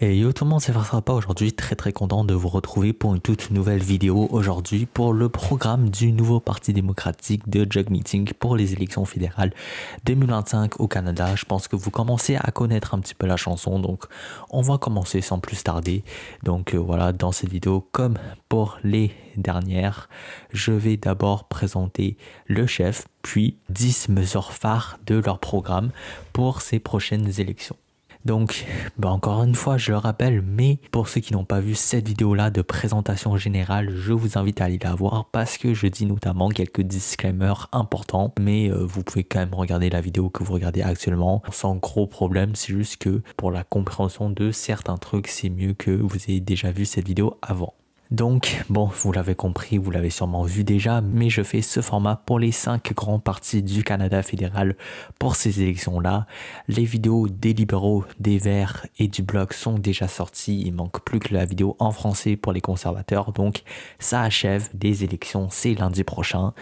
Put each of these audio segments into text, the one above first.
Et yo tout le monde, c'est Farsapa. Aujourd'hui, très content de vous retrouver pour une toute nouvelle vidéo aujourd'hui pour le programme du nouveau Parti démocratique de Jug Meeting pour les élections fédérales 2025 au Canada. Je pense que vous commencez à connaître un petit peu la chanson, donc on va commencer sans plus tarder. Donc voilà, dans cette vidéo, comme pour les dernières, je vais d'abord présenter le chef, puis 10 mesures phares de leur programme pour ces prochaines élections. Donc, encore une fois, je le rappelle, mais pour ceux qui n'ont pas vu cette vidéo-là de présentation générale, je vous invite à aller la voir parce que je dis notamment quelques disclaimers importants, mais vous pouvez quand même regarder la vidéo que vous regardez actuellement sans gros problème. C'est juste que pour la compréhension de certains trucs, c'est mieux que vous ayez déjà vu cette vidéo avant. Donc, vous l'avez compris, vous l'avez sûrement vu déjà, mais je fais ce format pour les 5 grands partis du Canada fédéral pour ces élections-là. Les vidéos des libéraux, des Verts et du Bloc sont déjà sorties. Il manque plus que la vidéo en français pour les conservateurs. Donc, ça achève. Les élections, c'est lundi prochain.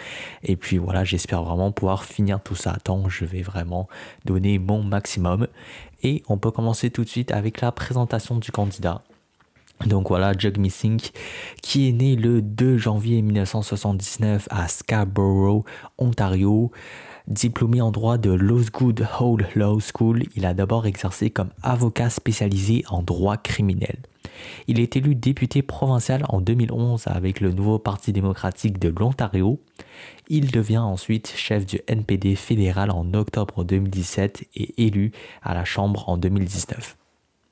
Et puis voilà, j'espère vraiment pouvoir finir tout ça à temps. Je vais vraiment donner mon maximum. Et on peut commencer tout de suite avec la présentation du candidat. Donc voilà, Jug Meeting, qui est né le 2 janvier 1979 à Scarborough, Ontario. Diplômé en droit de l'Osgoode Hall Law School, il a d'abord exercé comme avocat spécialisé en droit criminel. Il est élu député provincial en 2011 avec le nouveau Parti démocratique de l'Ontario. Il devient ensuite chef du NPD fédéral en octobre 2017 et élu à la Chambre en 2019.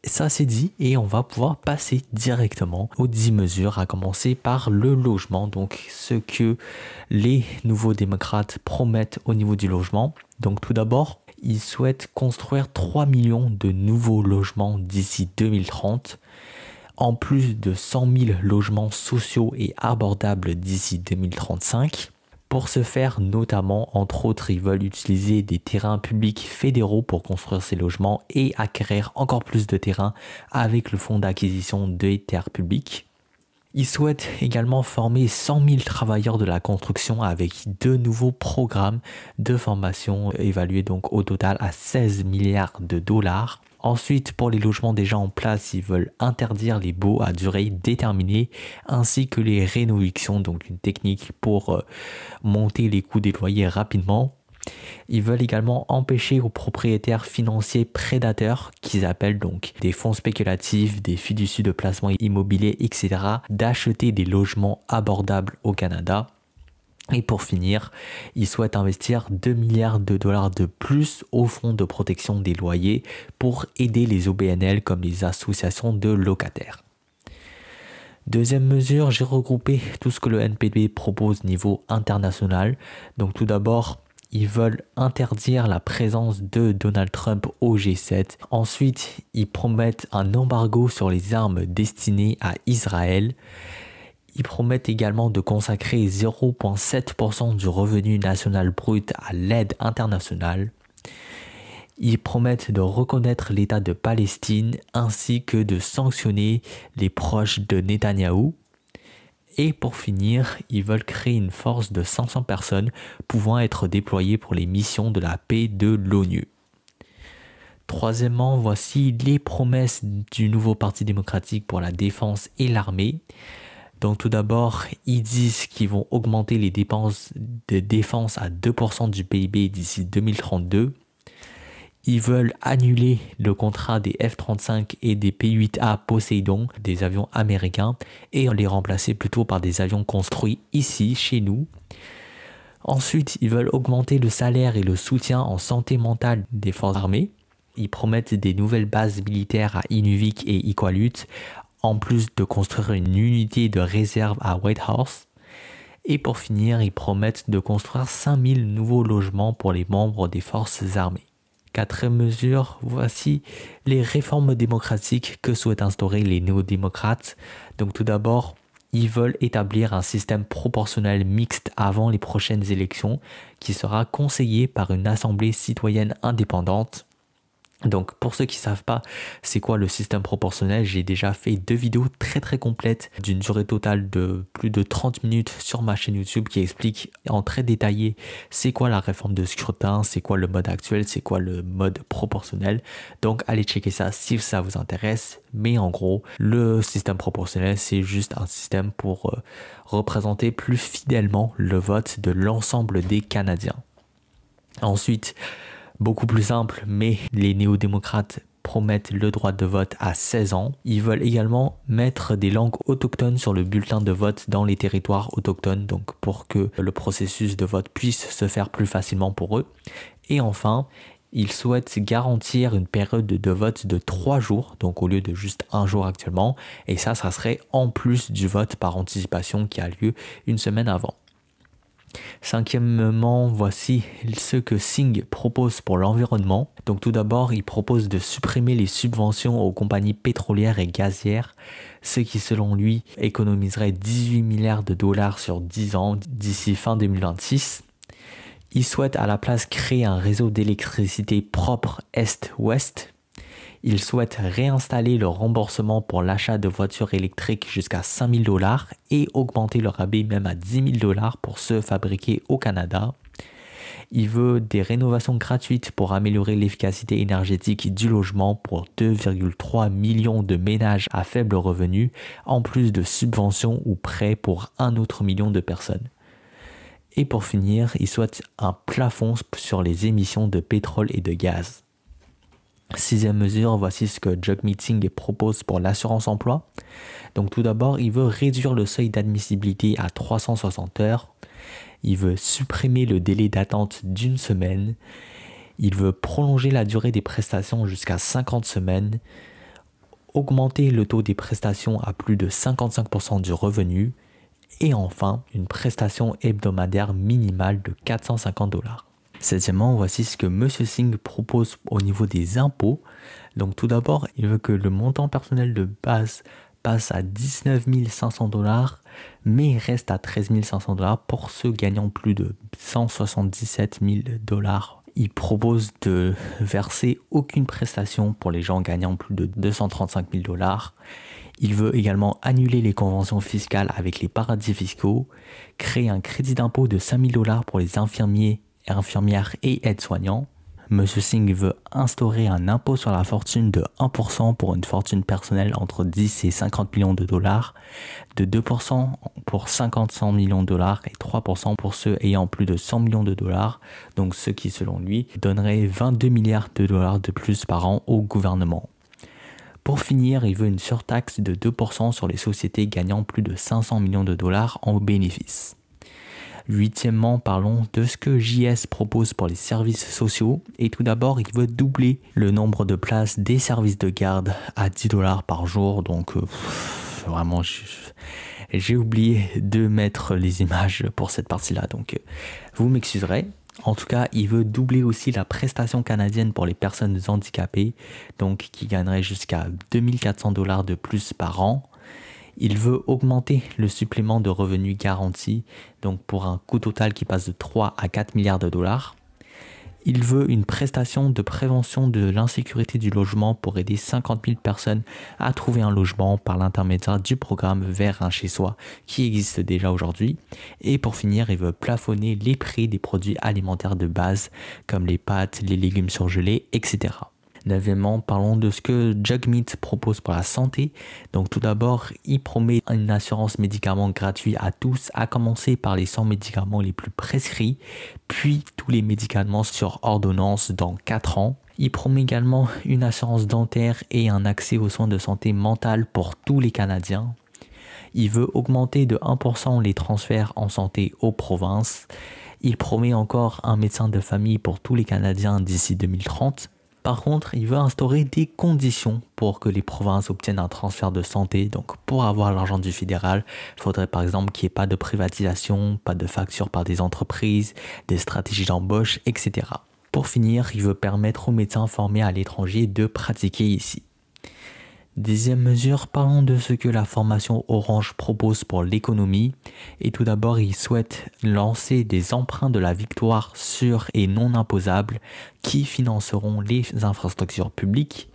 Ça c'est dit et on va pouvoir passer directement aux 10 mesures, à commencer par le logement, donc ce que les nouveaux démocrates promettent au niveau du logement. Donc tout d'abord, ils souhaitent construire 3 millions de nouveaux logements d'ici 2030, en plus de 100 000 logements sociaux et abordables d'ici 2035. Pour ce faire, notamment, entre autres, ils veulent utiliser des terrains publics fédéraux pour construire ces logements et acquérir encore plus de terrains avec le fonds d'acquisition des terres publiques. Ils souhaitent également former 100 000 travailleurs de la construction avec 2 nouveaux programmes de formation évalués donc au total à 16 milliards de dollars. Ensuite, pour les logements déjà en place, ils veulent interdire les baux à durée déterminée ainsi que les rénovictions, donc une technique pour monter les coûts des loyers rapidement. Ils veulent également empêcher aux propriétaires financiers prédateurs, qu'ils appellent donc des fonds spéculatifs, des fiducies de placement immobilier, etc., d'acheter des logements abordables au Canada. Et pour finir, ils souhaitent investir 2 milliards de dollars de plus au fonds de protection des loyers pour aider les OBNL comme les associations de locataires. Deuxième mesure, j'ai regroupé tout ce que le NPD propose niveau international. Donc tout d'abord, ils veulent interdire la présence de Donald Trump au G7. Ensuite, ils promettent un embargo sur les armes destinées à Israël. Ils promettent également de consacrer 0,7% du revenu national brut à l'aide internationale. Ils promettent de reconnaître l'État de Palestine ainsi que de sanctionner les proches de Netanyahou. Et pour finir, ils veulent créer une force de 500 personnes pouvant être déployées pour les missions de la paix de l'ONU. Troisièmement, voici les promesses du nouveau Parti démocratique pour la défense et l'armée. Donc tout d'abord, ils disent qu'ils vont augmenter les dépenses de défense à 2% du PIB d'ici 2032. Ils veulent annuler le contrat des F-35 et des P-8A Poseidon, des avions américains, et les remplacer plutôt par des avions construits ici, chez nous. Ensuite, ils veulent augmenter le salaire et le soutien en santé mentale des forces armées. Ils promettent des nouvelles bases militaires à Inuvik et Iqaluit, en plus de construire une unité de réserve à Whitehorse. Et pour finir, ils promettent de construire 5000 nouveaux logements pour les membres des forces armées. Quatrième mesure, voici les réformes démocratiques que souhaitent instaurer les néo-démocrates. Donc tout d'abord, ils veulent établir un système proportionnel mixte avant les prochaines élections qui sera conseillé par une assemblée citoyenne indépendante. Donc pour ceux qui ne savent pas c'est quoi le système proportionnel, j'ai déjà fait 2 vidéos très complètes d'une durée totale de plus de 30 minutes sur ma chaîne YouTube qui explique en très détaillé c'est quoi la réforme de scrutin, c'est quoi le mode actuel, c'est quoi le mode proportionnel. Donc allez checker ça si ça vous intéresse. Mais en gros, le système proportionnel c'est juste un système pour représenter plus fidèlement le vote de l'ensemble des Canadiens. Ensuite, beaucoup plus simple, mais les néo-démocrates promettent le droit de vote à 16 ans. Ils veulent également mettre des langues autochtones sur le bulletin de vote dans les territoires autochtones, donc pour que le processus de vote puisse se faire plus facilement pour eux. Et enfin, ils souhaitent garantir une période de vote de 3 jours, donc au lieu de juste 1 jour actuellement. Et ça serait en plus du vote par anticipation qui a lieu une semaine avant. Cinquièmement, voici ce que Singh propose pour l'environnement. Donc tout d'abord, il propose de supprimer les subventions aux compagnies pétrolières et gazières, ce qui selon lui économiserait 18 milliards de dollars sur 10 ans d'ici fin 2026. Il souhaite à la place créer un réseau d'électricité propre Est-Ouest. Il souhaite réinstaller le remboursement pour l'achat de voitures électriques jusqu'à 5 000 dollars et augmenter le rabais même à 10 000 dollars pour ceux fabriqués au Canada. Il veut des rénovations gratuites pour améliorer l'efficacité énergétique du logement pour 2,3 millions de ménages à faible revenu, en plus de subventions ou prêts pour 1 autre million de personnes. Et pour finir, il souhaite un plafond sur les émissions de pétrole et de gaz. Sixième mesure, voici ce que Jagmeet propose pour l'assurance emploi. Donc tout d'abord, il veut réduire le seuil d'admissibilité à 360 heures. Il veut supprimer le délai d'attente d'1 semaine. Il veut prolonger la durée des prestations jusqu'à 50 semaines. Augmenter le taux des prestations à plus de 55% du revenu. Et enfin, une prestation hebdomadaire minimale de 450 dollars. Septièmement, voici ce que M. Singh propose au niveau des impôts. Donc tout d'abord, il veut que le montant personnel de base passe à 19 500 dollars, mais reste à 13 500 dollars pour ceux gagnant plus de 177 000 dollars. Il propose de verser aucune prestation pour les gens gagnant plus de 235 000 dollars. Il veut également annuler les conventions fiscales avec les paradis fiscaux, créer un crédit d'impôt de 5 000 dollars pour les infirmières et aides-soignants. M. Singh veut instaurer un impôt sur la fortune de 1% pour une fortune personnelle entre 10 et 50 millions de dollars, de 2% pour 50-100 millions de dollars et 3% pour ceux ayant plus de 100 millions de dollars, donc ce qui selon lui donnerait 22 milliards de dollars de plus par an au gouvernement. Pour finir, il veut une surtaxe de 2% sur les sociétés gagnant plus de 500 millions de dollars en bénéfices. Huitièmement, parlons de ce que JS propose pour les services sociaux. Et tout d'abord, il veut doubler le nombre de places des services de garde à 10 dollars par jour. Donc, vraiment, j'ai oublié de mettre les images pour cette partie-là. Donc, vous m'excuserez. En tout cas, il veut doubler aussi la prestation canadienne pour les personnes handicapées, donc qui gagneraient jusqu'à 2400 dollars de plus par an. Il veut augmenter le supplément de revenus garanti, donc pour un coût total qui passe de 3 à 4 milliards de dollars. Il veut une prestation de prévention de l'insécurité du logement pour aider 50 000 personnes à trouver un logement par l'intermédiaire du programme Vers un chez-soi qui existe déjà aujourd'hui. Et pour finir, il veut plafonner les prix des produits alimentaires de base comme les pâtes, les légumes surgelés, etc. Neuvièmement, parlons de ce que Jagmeet propose pour la santé. Donc tout d'abord, il promet une assurance médicaments gratuite à tous, à commencer par les 100 médicaments les plus prescrits, puis tous les médicaments sur ordonnance dans 4 ans. Il promet également une assurance dentaire et un accès aux soins de santé mentale pour tous les Canadiens. Il veut augmenter de 1% les transferts en santé aux provinces. Il promet encore un médecin de famille pour tous les Canadiens d'ici 2030. Par contre, il veut instaurer des conditions pour que les provinces obtiennent un transfert de santé. Donc, pour avoir l'argent du fédéral, il faudrait par exemple qu'il n'y ait pas de privatisation, pas de facture par des entreprises, des stratégies d'embauche, etc. Pour finir, il veut permettre aux médecins formés à l'étranger de pratiquer ici. 10e mesure, parlons de ce que la formation Orange propose pour l'économie. Et tout d'abord, il souhaite lancer des emprunts de la victoire sûrs et non imposables qui financeront les infrastructures publiques.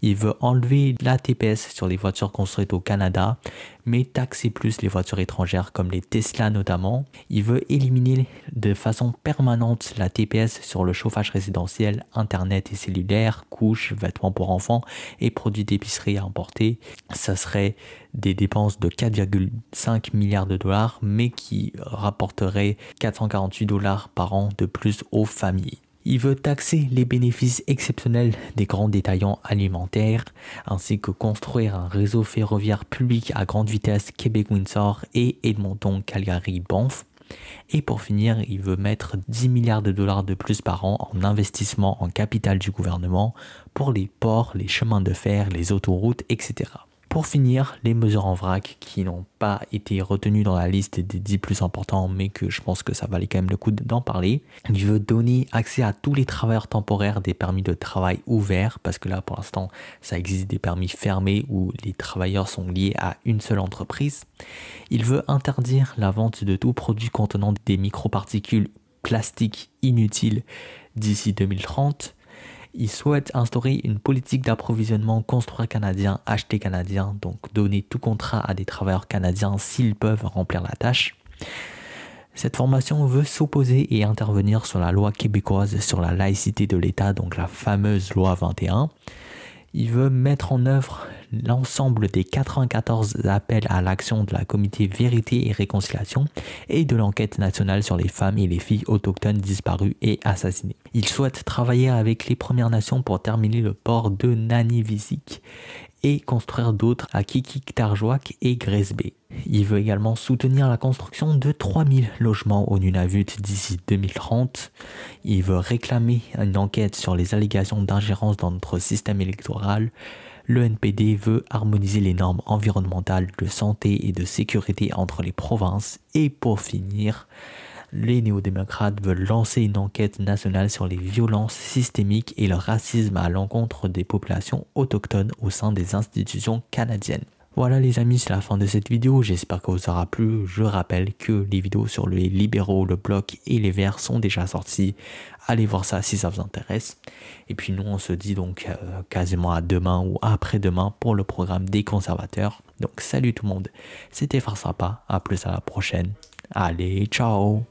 Il veut enlever la TPS sur les voitures construites au Canada, mais taxer plus les voitures étrangères comme les Tesla notamment. Il veut éliminer de façon permanente la TPS sur le chauffage résidentiel, internet et cellulaire, couches, vêtements pour enfants et produits d'épicerie à importer. Ça serait des dépenses de 4,5 milliards de dollars, mais qui rapporteraient 448 dollars par an de plus aux familles. Il veut taxer les bénéfices exceptionnels des grands détaillants alimentaires, ainsi que construire un réseau ferroviaire public à grande vitesse Québec-Windsor et Edmonton-Calgary-Banff. Et pour finir, il veut mettre 10 milliards de dollars de plus par an en investissement en capital du gouvernement pour les ports, les chemins de fer, les autoroutes, etc. Pour finir, les mesures en vrac qui n'ont pas été retenues dans la liste des 10 plus importants, mais que je pense que ça valait quand même le coup d'en parler. Il veut donner accès à tous les travailleurs temporaires des permis de travail ouverts, parce que là pour l'instant ça existe des permis fermés où les travailleurs sont liés à une seule entreprise. Il veut interdire la vente de tout produit contenant des microparticules plastiques inutiles d'ici 2030. Il souhaite instaurer une politique d'approvisionnement construire canadien, acheter canadien, donc donner tout contrat à des travailleurs canadiens s'ils peuvent remplir la tâche. Cette formation veut s'opposer et intervenir sur la loi québécoise sur la laïcité de l'État, donc la fameuse loi 21. Il veut mettre en œuvre l'ensemble des 94 appels à l'action de la comité Vérité et Réconciliation et de l'enquête nationale sur les femmes et les filles autochtones disparues et assassinées. Il souhaite travailler avec les Premières Nations pour terminer le port de Nanivisik et construire d'autres à Qikiqtarjuaq et Grace Bay. Il veut également soutenir la construction de 3000 logements au Nunavut d'ici 2030. Il veut réclamer une enquête sur les allégations d'ingérence dans notre système électoral. Le NPD veut harmoniser les normes environnementales, de santé et de sécurité entre les provinces. Et pour finir, les néo-démocrates veulent lancer une enquête nationale sur les violences systémiques et le racisme à l'encontre des populations autochtones au sein des institutions canadiennes. Voilà les amis, c'est la fin de cette vidéo, j'espère que vous aura plu. Je rappelle que les vidéos sur les libéraux, le bloc et les verts sont déjà sorties. Allez voir ça si ça vous intéresse. Et puis nous on se dit donc quasiment à demain ou après-demain pour le programme des conservateurs. Donc salut tout le monde, c'était Farsapa, à plus à la prochaine. Allez, ciao!